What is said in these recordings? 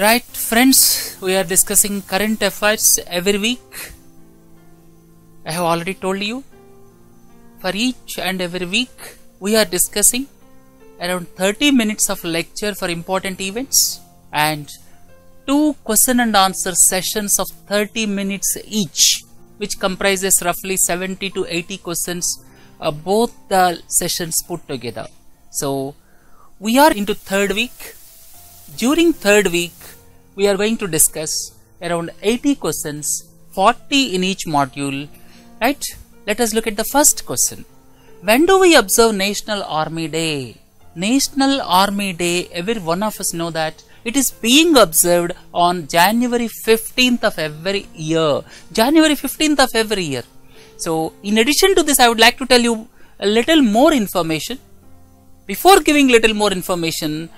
Right, friends, we are discussing current affairs every week. I have already told you, for each and every week we are discussing around 30 minutes of lecture for important events and 2 question and answer sessions of 30 minutes each, which comprises roughly 70 to 80 questions, both the sessions put together. So we are into third week. During third week, we are going to discuss around 80 questions, 40 in each module, right? Let us look at the first question. When do we observe National Army Day? National Army Day, every one of us know that it is being observed on January 15th of every year. January 15th of every year. So, in addition to this, I would like to tell you a little more information. Before giving little more information,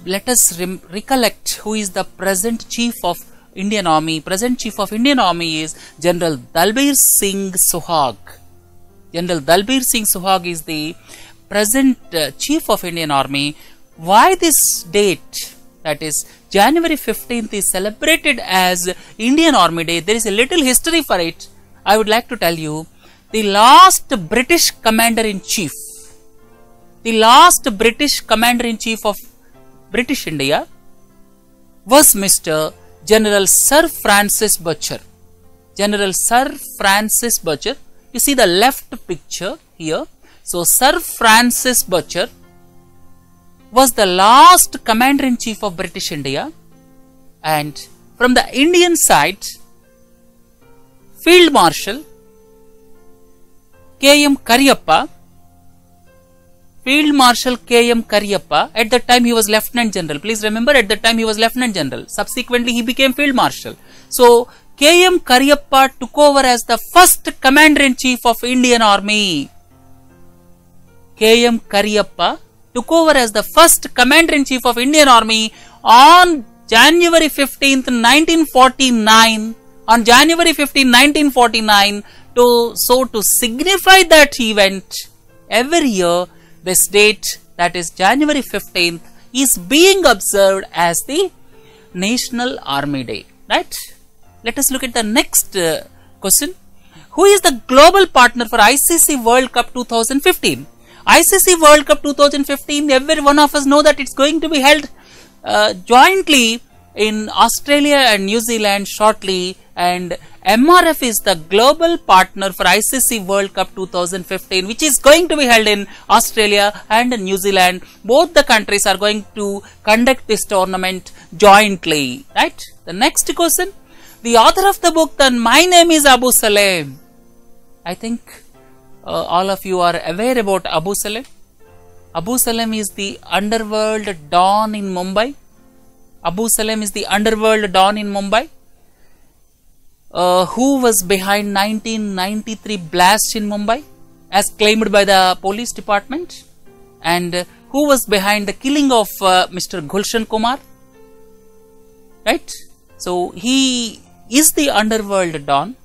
let us recollect who is the present Chief of Indian Army. Present Chief of Indian Army is General Dalbir Singh Suhag. General Dalbir Singh Suhag is the present Chief of Indian Army. Why this date, that is January 15th, is celebrated as Indian Army Day? There is a little history for it. I would like to tell you, the last British Commander-in-Chief, of British India was Mr. General Sir Francis Butcher. General Sir Francis Butcher. You see the left picture here. So, Sir Francis Butcher was the last Commander-in-Chief of British India, and from the Indian side, Field Marshal K.M. Cariappa. Field Marshal K.M. Cariappa, at that time he was Lieutenant General. Please remember, at that time he was Lieutenant General. Subsequently, he became Field Marshal. So, K.M. Cariappa took over as the first Commander-in-Chief of Indian Army. K.M. Cariappa took over as the first Commander-in-Chief of Indian Army on January 15th, 1949. On January 15, 1949, to signify that event, every year, this date, that is January 15th, is being observed as the National Army Day, right? Let us look at the next question. Who is the global partner for ICC World Cup 2015? ICC World Cup 2015, every one of us know that it's going to be held jointly in Australia and New Zealand shortly, and MRF is the global partner for ICC World Cup 2015, which is going to be held in Australia and New Zealand. Both the countries are going to conduct this tournament jointly, right? The next question. The author of the book, then, My Name is Abu Salem. I think all of you are aware about Abu Salem. Abu Salem is the underworld don in Mumbai. Abu Salem is the underworld don in Mumbai. Who was behind 1993 blast in Mumbai as claimed by the police department, and who was behind the killing of Mr. Gulshan Kumar, right? So he is the underworld don,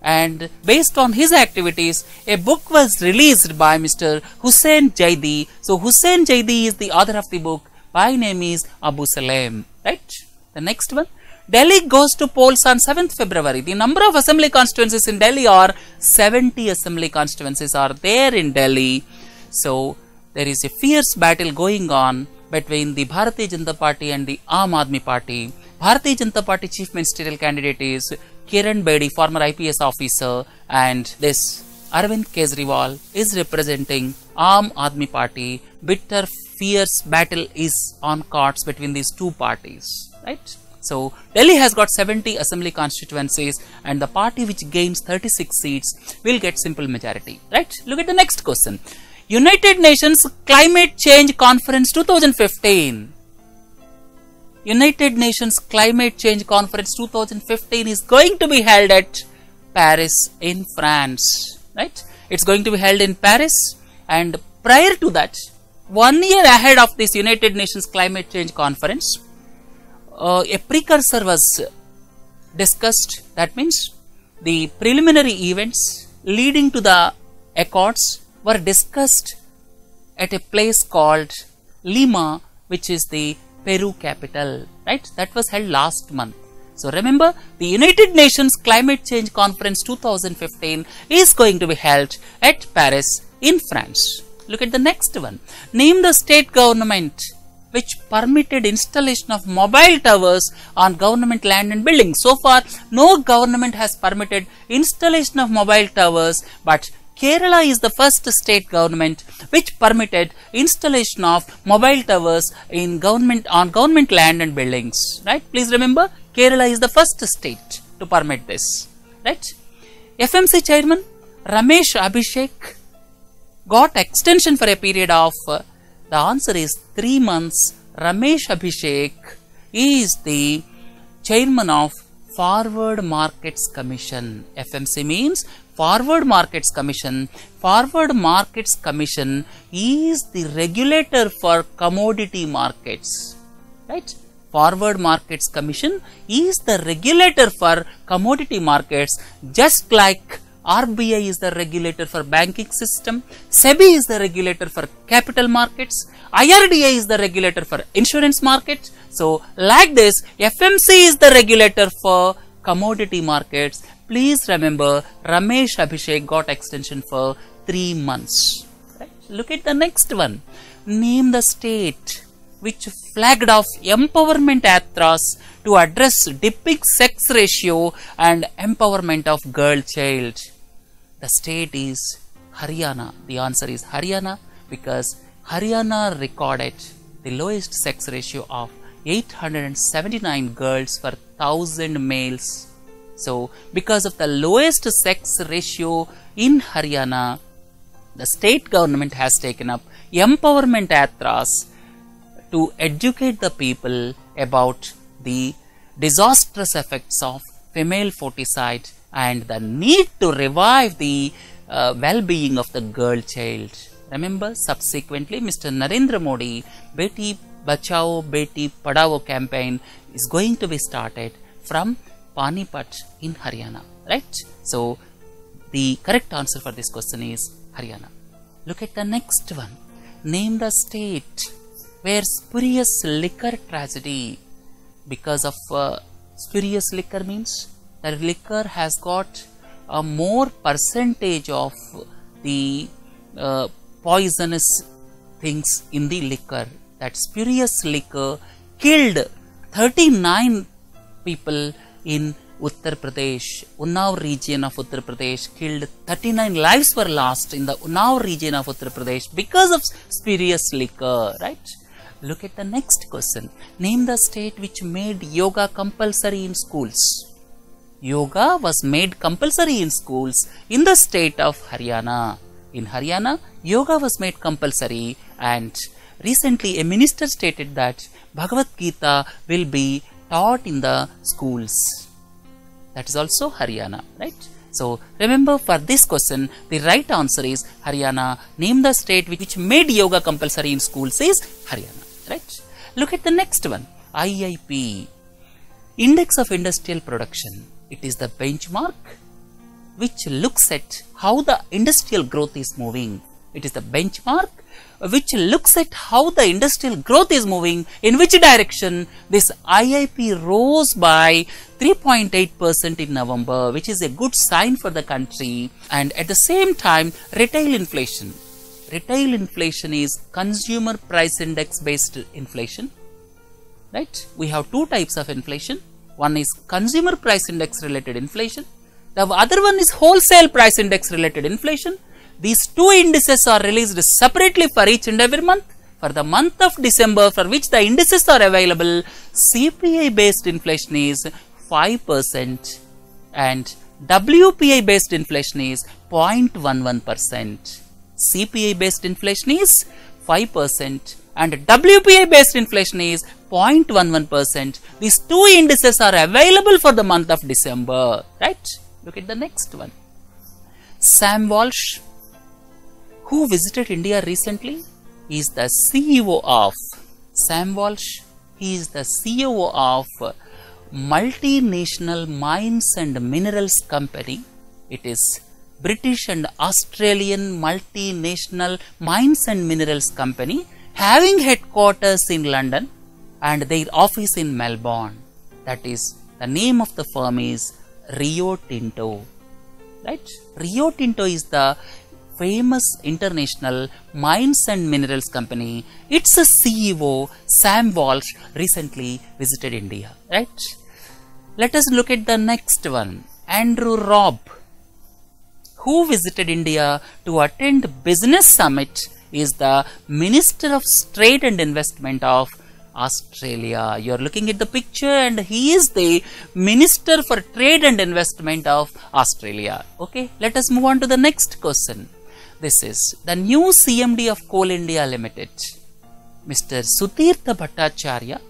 and based on his activities, a book was released by Mr. Hussain Jaidi. So Hussain Jaidi is the author of the book. My Name is Abu Salem, right? The next one. Delhi goes to polls on 7th February. The number of assembly constituencies in Delhi are 70 assembly constituencies are there in Delhi. So, there is a fierce battle going on between the Bharatiya Janata Party and the Aam Aadmi Party. Bharatiya Janata Party chief ministerial candidate is Kiran Bedi, former IPS officer, and this Arvind Kejriwal is representing Aam Aadmi Party. Bitter, fierce battle is on cards between these two parties, right? So, Delhi has got 70 assembly constituencies, and the party which gains 36 seats will get simple majority, right? Look at the next question. United Nations Climate Change Conference 2015. United Nations Climate Change Conference 2015 is going to be held at Paris in France, right? It's going to be held in Paris, and prior to that, 1 year ahead of this United Nations Climate Change Conference, a precursor was discussed. That means the preliminary events leading to the accords were discussed at a place called Lima, which is the Peru capital, right? That was held last month. So remember, the United Nations Climate Change Conference 2015 is going to be held at Paris in France. Look at the next one. Name the state government which permitted installation of mobile towers on government land and buildings. So far, no government has permitted installation of mobile towers, but Kerala is the first state government which permitted installation of mobile towers in on government land and buildings. Right? Please remember, Kerala is the first state to permit this. Right? FMC chairman Ramesh Abhishek got extension for a period of, the answer is 3 months. Ramesh Abhishek is the chairman of Forward Markets Commission. FMC means Forward Markets Commission. Forward Markets Commission is the regulator for commodity markets. Right? Forward Markets Commission is the regulator for commodity markets, just like RBI is the regulator for banking system, SEBI is the regulator for capital markets, IRDA is the regulator for insurance market. So, like this, FMC is the regulator for commodity markets. Please remember, Ramesh Abhishek got extension for 3 months. Right? Look at the next one. Name the state which flagged off empowerment yatras to address dipping sex ratio and empowerment of girl child. The state is Haryana. The answer is Haryana because Haryana recorded the lowest sex ratio of 879 girls per 1000 males. So, because of the lowest sex ratio in Haryana, the state government has taken up empowerment yatras to educate the people about the disastrous effects of female foeticide and the need to revive the well-being of the girl child. Remember, subsequently, Mr. Narendra Modi, Beti Bachao, Beti Padhao campaign is going to be started from Panipat in Haryana. Right? So, the correct answer for this question is Haryana. Look at the next one. Name the state where spurious liquor tragedy, because of spurious liquor means the liquor has got a more percentage of the poisonous things in the liquor. That spurious liquor killed 39 people in Uttar Pradesh, Unnao region of Uttar Pradesh, killed 39 lives were lost in the Unnao region of Uttar Pradesh because of spurious liquor, right? Look at the next question. Name the state which made yoga compulsory in schools. Yoga was made compulsory in schools in the state of Haryana. In Haryana, yoga was made compulsory, and recently a minister stated that Bhagavad Gita will be taught in the schools. That is also Haryana, right? So, remember, for this question, the right answer is Haryana. Name the state which made yoga compulsory in schools is Haryana, right? Look at the next one. IIP, Index of Industrial Production. It is the benchmark which looks at how the industrial growth is moving. It is the benchmark which looks at how the industrial growth is moving, in which direction this IIP rose by 3.8% in November, which is a good sign for the country. And at the same time, retail inflation. Retail inflation is consumer price index based inflation, right? We have two types of inflation. One is consumer price index related inflation. The other one is wholesale price index related inflation. These two indices are released separately for each and every month. For the month of December, for which the indices are available, CPI based inflation is 5% and WPI based inflation is 0.11%. CPI based inflation is 5% and WPI based inflation is 0.11%. These two indices are available for the month of December, right? Look at the next one. Sam Walsh, who visited India recently, is the CEO of Sam Walsh. He is the CEO of multinational mines and minerals company. It is British and Australian multinational mines and minerals company having headquarters in London. and their office in Melbourne. That is, the name of the firm is Rio Tinto. Right? Rio Tinto is the famous international mines and minerals company. Its CEO Sam Walsh recently visited India. Right? Let us look at the next one. Andrew Robb, who visited India to attend business summit, is the Minister of Trade and Investment of Australia. You are looking at the picture, and he is the Minister for Trade and Investment of Australia. Okay, let us move on to the next question. This is the new CMD of Coal India Limited, Mr. Sutirtha Bhattacharya,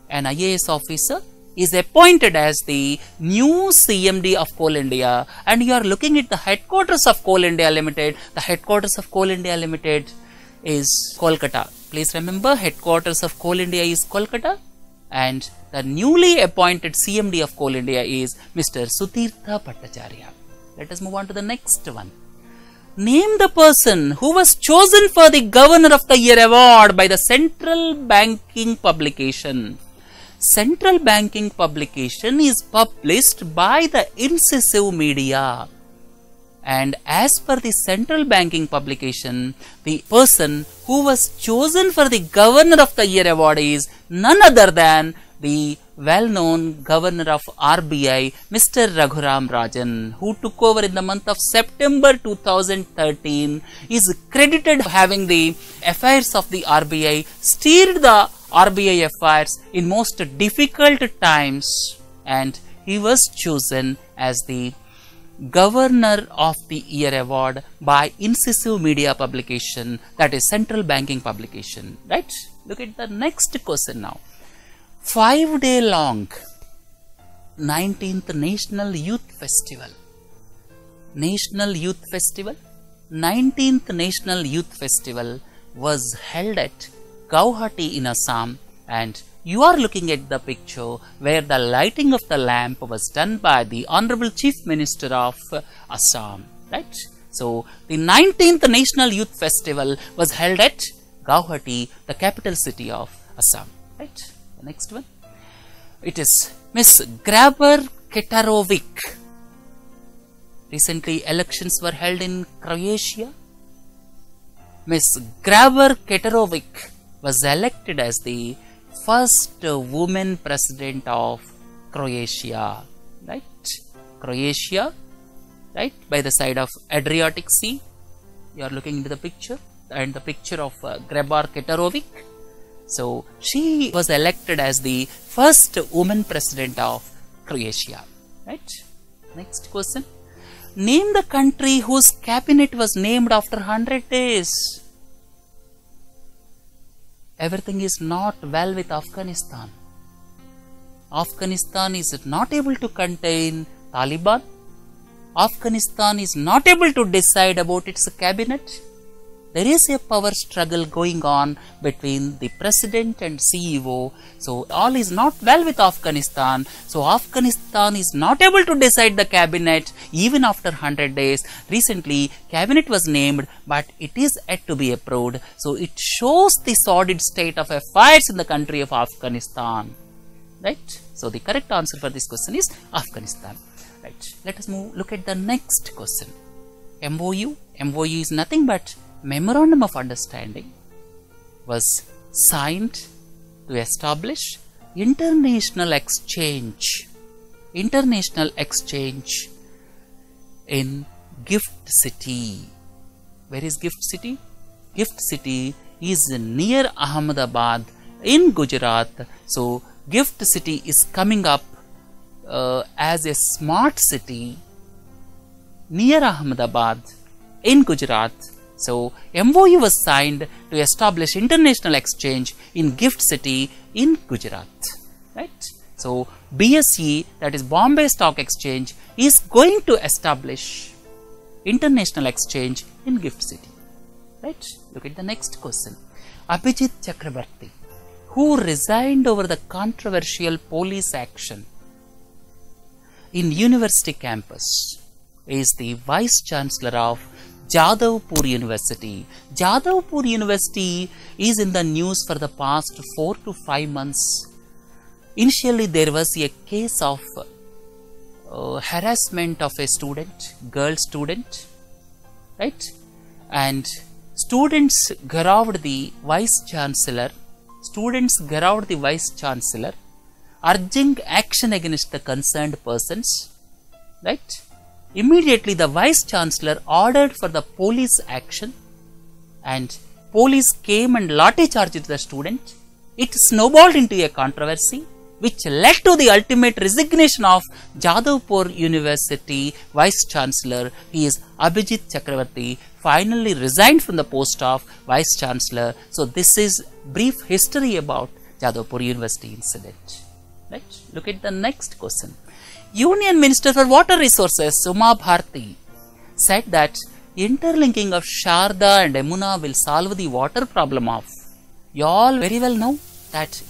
an IAS officer, is appointed as the new CMD of Coal India, and you are looking at the headquarters of Coal India Limited. The headquarters of Coal India Limited is Kolkata. Please remember, headquarters of Coal India is Kolkata, and the newly appointed CMD of Coal India is Mr. Sutirtha Bhattacharya. Let us move on to the next one. Name the person who was chosen for the Governor of the Year award by the Central Banking publication. Central Banking publication is published by the Incisive Media. And as per the Central Banking publication, the person who was chosen for the Governor of the Year award is none other than the well-known Governor of RBI, Mr. Raghuram Rajan, who took over in the month of September 2013, is credited having the affairs of the RBI, steered the RBI affairs in most difficult times, and he was chosen as the Governor of the Year award by Incisive Media publication, that is Central Banking publication. Right? Look at the next question now. 5-day long 19th National Youth Festival. National Youth Festival. 19th National Youth Festival was held at Guwahati in Assam, and you are looking at the picture where the lighting of the lamp was done by the Honorable Chief Minister of Assam. Right? So, the 19th National Youth Festival was held at Guwahati, the capital city of Assam. Right? The next one. It is Miss Grabar Ketarovic. Recently, elections were held in Croatia. Miss Grabar Ketarovic was elected as the first woman president of Croatia. Right? Croatia, right, by the side of Adriatic Sea. You are looking into the picture, and the picture of Grabar Ketarovic. So, she was elected as the first woman president of Croatia. Right? Next question. Name the country whose cabinet was named after 100 days. Everything is not well with Afghanistan. Afghanistan is not able to contain Taliban. Afghanistan is not able to decide about its cabinet. There is a power struggle going on between the president and CEO. So, all is not well with Afghanistan. So, Afghanistan is not able to decide the cabinet even after 100 days. Recently, cabinet was named, but it is yet to be approved. So, it shows the sordid state of affairs in the country of Afghanistan. Right? So, the correct answer for this question is Afghanistan. Right? Let us look at the next question. MOU. MOU is nothing but Memorandum of Understanding was signed to establish international exchange in Gift City. Where is Gift City? Gift City is near Ahmedabad in Gujarat. So, Gift City is coming up as a smart city near Ahmedabad in Gujarat. So, MOU was signed to establish international exchange in Gift City in Gujarat. Right? So, BSE, that is Bombay Stock Exchange, is going to establish international exchange in Gift City. Right? Look at the next question. Abhijit Chakrabarti, who resigned over the controversial police action in university campus, is the Vice Chancellor of Jadavpur University. Jadavpur University is in the news for the past 4 to 5 months. Initially, there was a case of harassment of a student, girl student, right? And students garrowed the vice chancellor. Urging action against the concerned persons, right? Immediately the vice chancellor ordered for the police action, and police came and lathi charged the student. It snowballed into a controversy which led to the ultimate resignation of Jadavpur University vice chancellor. He is Abhijit Chakravarti, finally resigned from the post of vice chancellor. So this is brief history about Jadavpur University incident. Right? Look at the next question. Union Minister for Water Resources Uma Bharti said that interlinking of Sharda and Yamuna will solve the water problem of. You all very well know that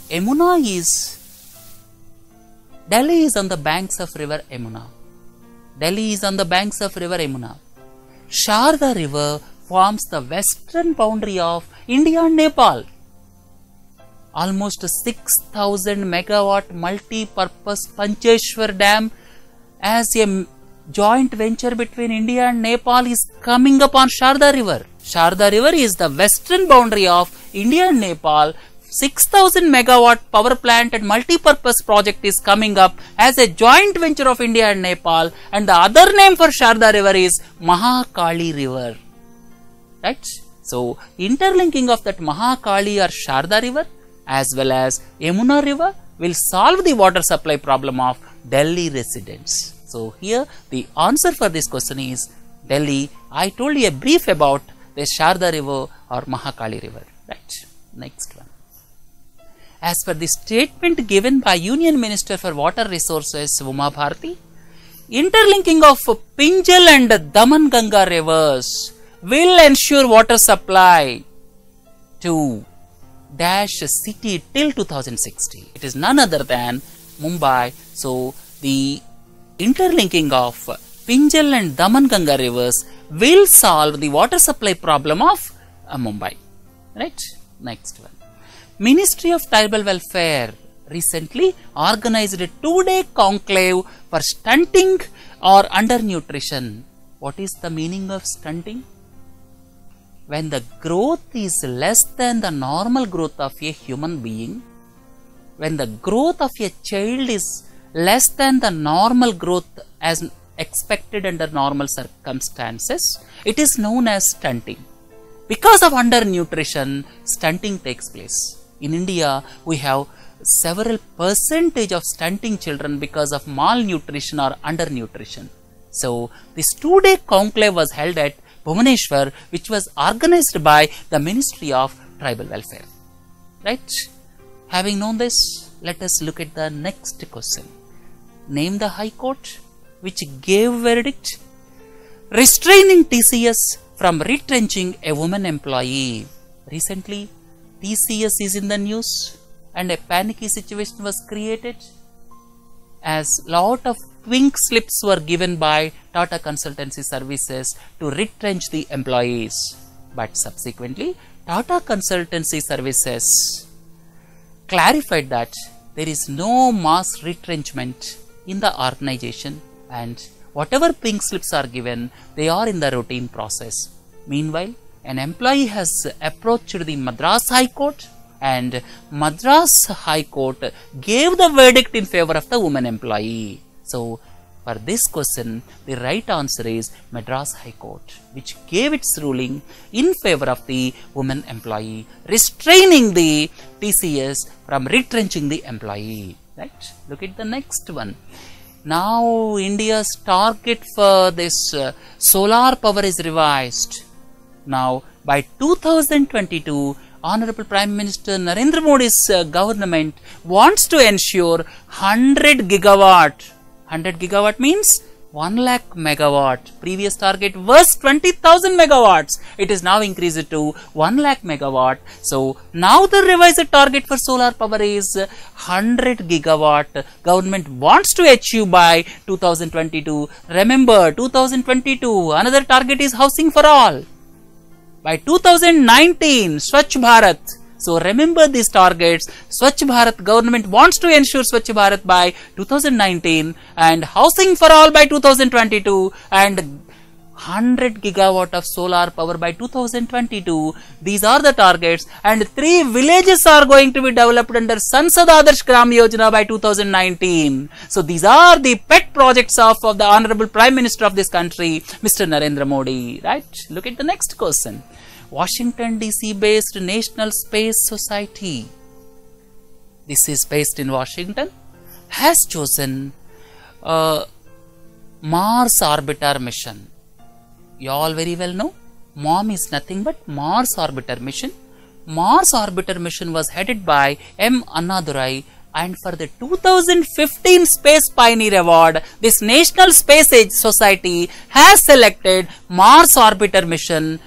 Delhi is on the banks of river Yamuna. Sharda river forms the western boundary of India and Nepal. Almost 6,000 megawatt multi-purpose Pancheshwar Dam as a joint venture between India and Nepal is coming up on Sharda River. Sharda River is the western boundary of India and Nepal. 6,000 megawatt power plant and multi-purpose project is coming up as a joint venture of India and Nepal, and the other name for Sharda River is Mahakali River. Right? So, interlinking of that Mahakali or Sharda River as well as Yamuna River will solve the water supply problem of Delhi residents. So, here the answer for this question is Delhi. I told you a brief about the Sharda River or Mahakali River. Right? Next one. As per the statement given by Union Minister for Water Resources Uma Bharti, interlinking of Pinjal and Damanganga rivers will ensure water supply to dash city till 2060. It is none other than Mumbai. So, the interlinking of Pinjal and Damanganga rivers will solve the water supply problem of Mumbai. Right? Next one. Ministry of Tribal Welfare recently organized a 2-day conclave for stunting or undernutrition. What is the meaning of stunting? When the growth is less than the normal growth of a human being, when the growth of a child is less than the normal growth as expected under normal circumstances, it is known as stunting. Because of undernutrition, stunting takes place. In India, we have several percentage of stunting children because of malnutrition or undernutrition. So, this 2-day conclave was held at Bhubaneswar, which was organized by the Ministry of Tribal Welfare. Right? Having known this, let us look at the next question. Name the High Court which gave verdict restraining TCS from retrenching a woman employee. Recently, TCS is in the news and a panicky situation was created as lot of pink slips were given by Tata Consultancy Services to retrench the employees. But subsequently, Tata Consultancy Services clarified that there is no mass retrenchment in the organization, and whatever pink slips are given, they are in the routine process. Meanwhile, an employee has approached the Madras High Court, and Madras High Court gave the verdict in favor of the woman employee. So, for this question, the right answer is Madras High Court, which gave its ruling in favor of the woman employee, restraining the TCS from retrenching the employee. Right? Look at the next one. Now, India's target for this solar power is revised. Now, by 2022, Honorable Prime Minister Narendra Modi's government wants to ensure 100 gigawatt. 100 gigawatt means 1 lakh megawatt. Previous target was 20,000 megawatts. It is now increased to 1 lakh megawatt. So now the revised target for solar power is 100 gigawatt. Government wants to achieve by 2022. Remember 2022, another target is housing for all. By 2019, Swachh Bharat. So remember these targets. Swachh Bharat, government wants to ensure Swachh Bharat by 2019 and housing for all by 2022 and 100 gigawatt of solar power by 2022. These are the targets, and 3 villages are going to be developed under Sansad Adarsh Gram Yojana by 2019. So these are the pet projects of the Honorable Prime Minister of this country, Mr. Narendra Modi. Right? Look at the next question. Washington DC based National Space Society, this is based in Washington, has chosen Mars orbiter mission. You all very well know MOM is nothing but Mars orbiter mission. Mars orbiter mission was headed by M. Annadurai, and for the 2015 Space Pioneer Award, this National Space Age Society has selected Mars orbiter mission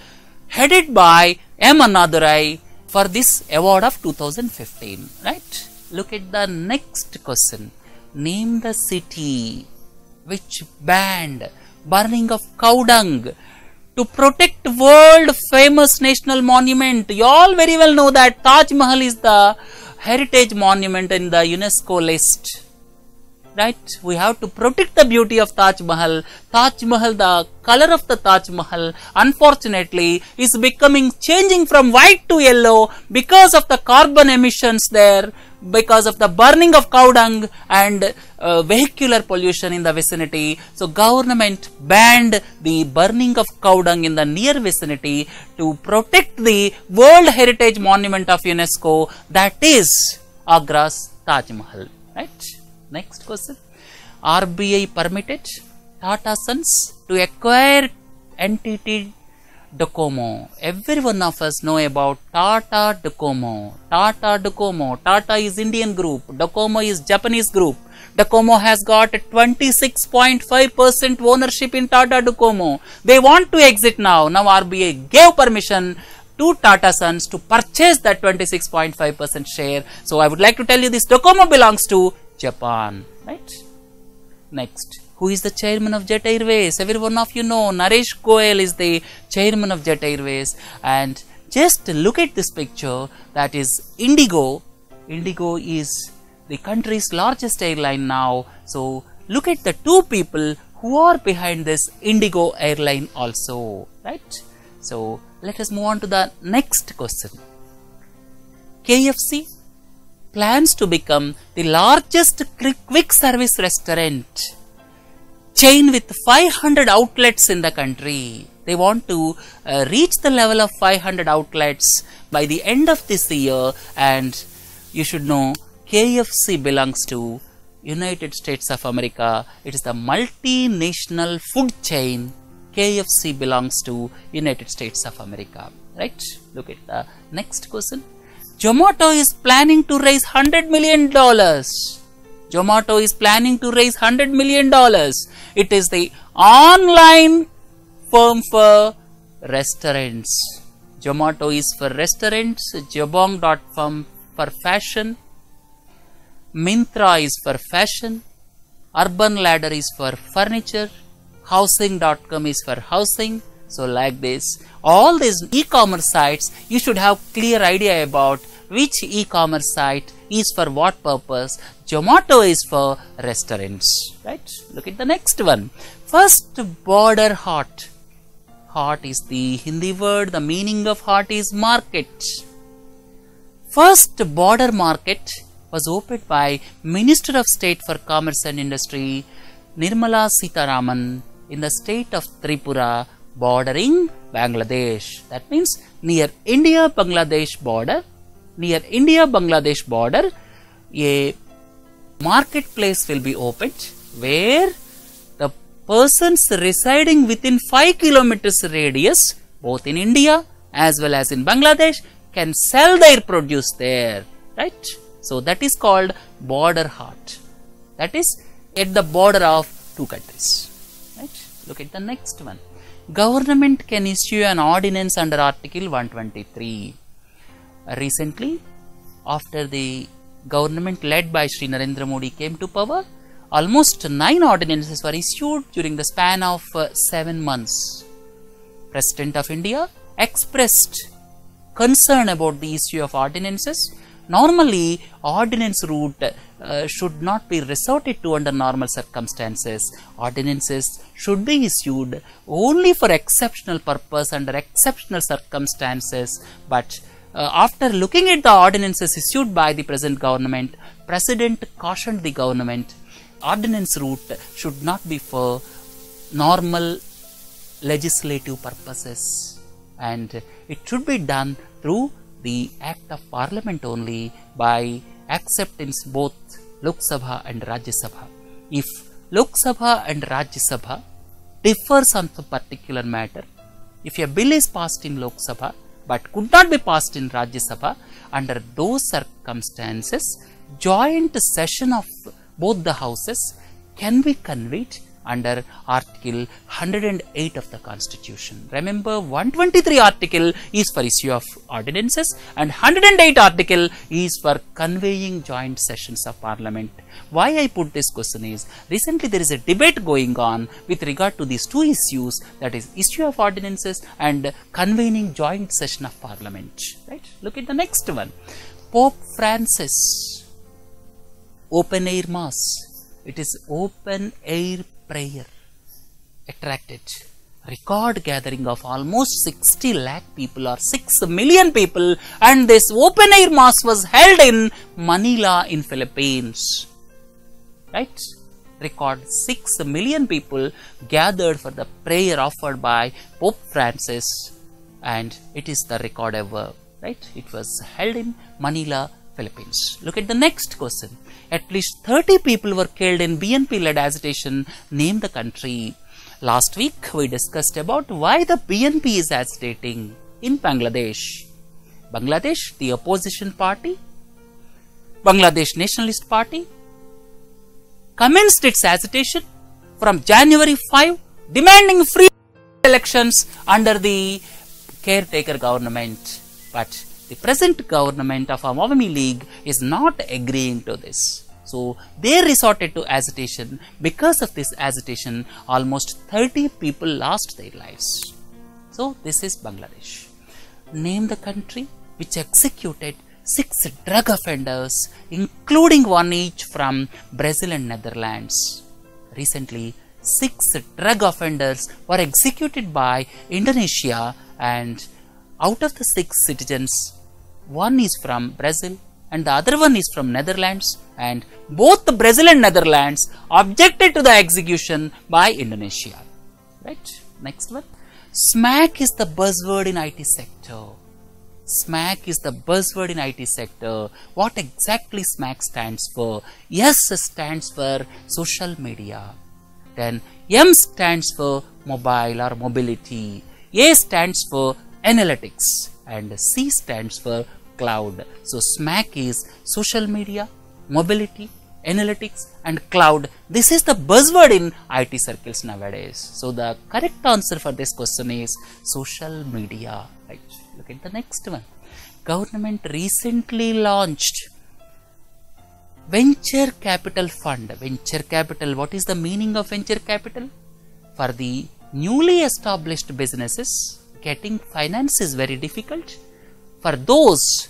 headed by M. Annadurai for this award of 2015. Right? Look at the next question. Name the city which banned burning of cow dung to protect world famous national monument. You all very well know that Taj Mahal is the heritage monument in the UNESCO list. Right? We have to protect the beauty of Taj Mahal. Taj Mahal, the color of the Taj Mahal, unfortunately, is changing from white to yellow because of the carbon emissions there, because of the burning of cow dung and vehicular pollution in the vicinity. So government banned the burning of cow dung in the near vicinity to protect the World Heritage Monument of UNESCO, that is Agra's Taj Mahal. Right? Next question. RBI permitted Tata Sons to acquire entity Docomo. Every one of us know about Tata Docomo. Tata Docomo. Tata is Indian group. Docomo is Japanese group. Docomo has got 26.5% ownership in Tata Docomo. They want to exit now. Now RBI gave permission to Tata Sons to purchase that 26.5% share. So I would like to tell you this Docomo belongs to Japan. Right? Next. Who is the chairman of Jet Airways? Every one of you know Naresh Goyal is the chairman of Jet Airways. And just look at this picture, that is Indigo. Indigo is the country's largest airline now. So look at the 2 people who are behind this Indigo airline also. Right? So let us move on to the next question. KFC plans to become the largest quick service restaurant chain with 500 outlets in the country. They want to reach the level of 500 outlets by the end of this year, and you should know KFC belongs to United States of America. It is the multinational food chain. KFC belongs to United States of America. Right? Look at the next question. Zomato is planning to raise $100 million. Zomato is planning to raise $100 million. It is the online firm for restaurants. Zomato is for restaurants, Jabong.com for fashion, Myntra is for fashion, Urban Ladder is for furniture, Housing.com is for housing. So like this, all these e-commerce sites, you should have clear idea about which e-commerce site is for what purpose. Zomato is for restaurants. Right? Look at the next one. First, border hot. Hot is the Hindi word. The meaning of hot is market. First border market was opened by Minister of State for Commerce and Industry, Nirmala Sitharaman, in the state of Tripura, bordering Bangladesh. That means near India-Bangladesh border. Near India-Bangladesh border, a marketplace will be opened where the persons residing within 5 kilometers radius, both in India as well as in Bangladesh, can sell their produce there. Right? So that is called border hut. That is at the border of 2 countries. Look at the next one. Government can issue an ordinance under Article 123. Recently, after the government led by Sri Narendra Modi came to power, almost 9 ordinances were issued during the span of 7 months. President of India expressed concern about the issue of ordinances. Normally, ordinance route should not be resorted to under normal circumstances. Ordinances should be issued only for exceptional purpose under exceptional circumstances. But after looking at the ordinances issued by the present government, President cautioned the government, ordinance route should not be for normal legislative purposes, and it should be done through the act of parliament only by acceptance both Lok Sabha and Rajya Sabha. If Lok Sabha and Rajya Sabha differs on the particular matter, if a bill is passed in Lok Sabha but could not be passed in Rajya Sabha, under those circumstances, joint session of both the houses can be convened under Article 108 of the Constitution. Remember, 123 article is for issue of ordinances and 108 article is for conveying joint sessions of Parliament. Why I put this question is, recently there is a debate going on with regard to these two issues, that is issue of ordinances and convening joint session of Parliament. Right? Look at the next one. Pope Francis, open air mass. It is open air prayer attracted record gathering of almost 60 lakh people or 6 million people, and this open air mass was held in Manila in Philippines. Right? Record 6 million people gathered for the prayer offered by Pope Francis, and it is the record ever. Right? It was held in Manila, Philippines. Look at the next question. At least 30 people were killed in BNP-led agitation. Name the country. Last week we discussed about why the BNP is agitating in Bangladesh. Bangladesh, the opposition party, Bangladesh Nationalist Party, commenced its agitation from January 5, demanding free elections under the caretaker government. But the present government of Awami League is not agreeing to this. So they resorted to agitation. Because of this agitation, almost 30 people lost their lives. So this is Bangladesh. Name the country which executed 6 drug offenders, including one each from Brazil and Netherlands. Recently, 6 drug offenders were executed by Indonesia, and out of the 6 citizens, one is from Brazil and the other one is from Netherlands, and both the Brazil and Netherlands objected to the execution by Indonesia. Right? Next one. SMAC is the buzzword in IT sector. SMAC is the buzzword in IT sector. What exactly SMAC stands for? S stands for social media. Then M stands for mobile or mobility. A stands for analytics, and C stands for cloud. So SMAC is social media, mobility, analytics and cloud. This is the buzzword in IT circles nowadays. So the correct answer for this question is social media. Right. Look at the next one. Government recently launched Venture Capital Fund. Venture Capital, what is the meaning of venture capital? For the newly established businesses, getting finance is very difficult. For those,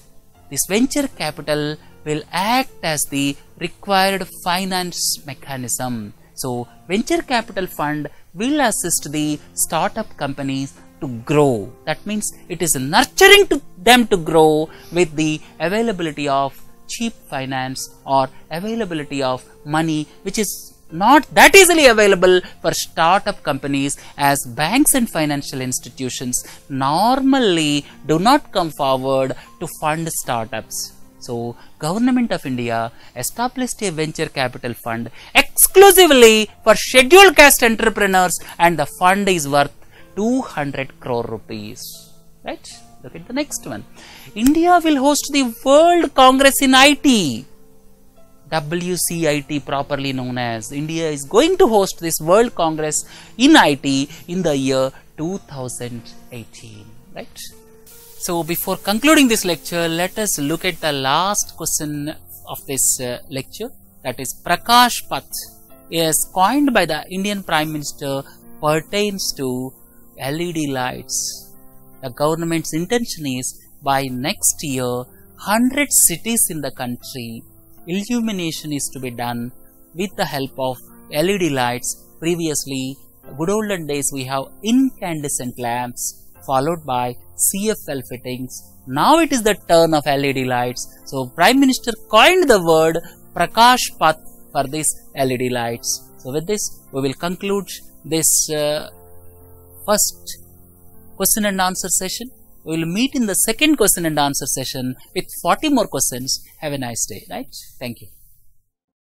this venture capital will act as the required finance mechanism. So, venture capital fund will assist the startup companies to grow. That means it is nurturing to them to grow with the availability of cheap finance or availability of money, which is not that easily available for startup companies, as banks and financial institutions normally do not come forward to fund startups. So, Government of India established a venture capital fund exclusively for scheduled caste entrepreneurs, and the fund is worth 200 crore rupees. Right? Look at the next one. India will host the World Congress in IT. WCIT, properly known as. India is going to host this World Congress in IT in the year 2018, right? So before concluding this lecture, let us look at the last question of this lecture, that is Prakash Path is coined by the Indian Prime Minister, pertains to LED lights. The government's intention is by next year 100 cities in the country illumination is to be done with the help of LED lights. Previously, good olden days, we have incandescent lamps followed by CFL fittings. Now it is the turn of LED lights. So Prime Minister coined the word Prakash Path for these LED lights. So with this, we will conclude this first question and answer session. We will meet in the second question and answer session with 40 more questions. Have a nice day, right? Thank you.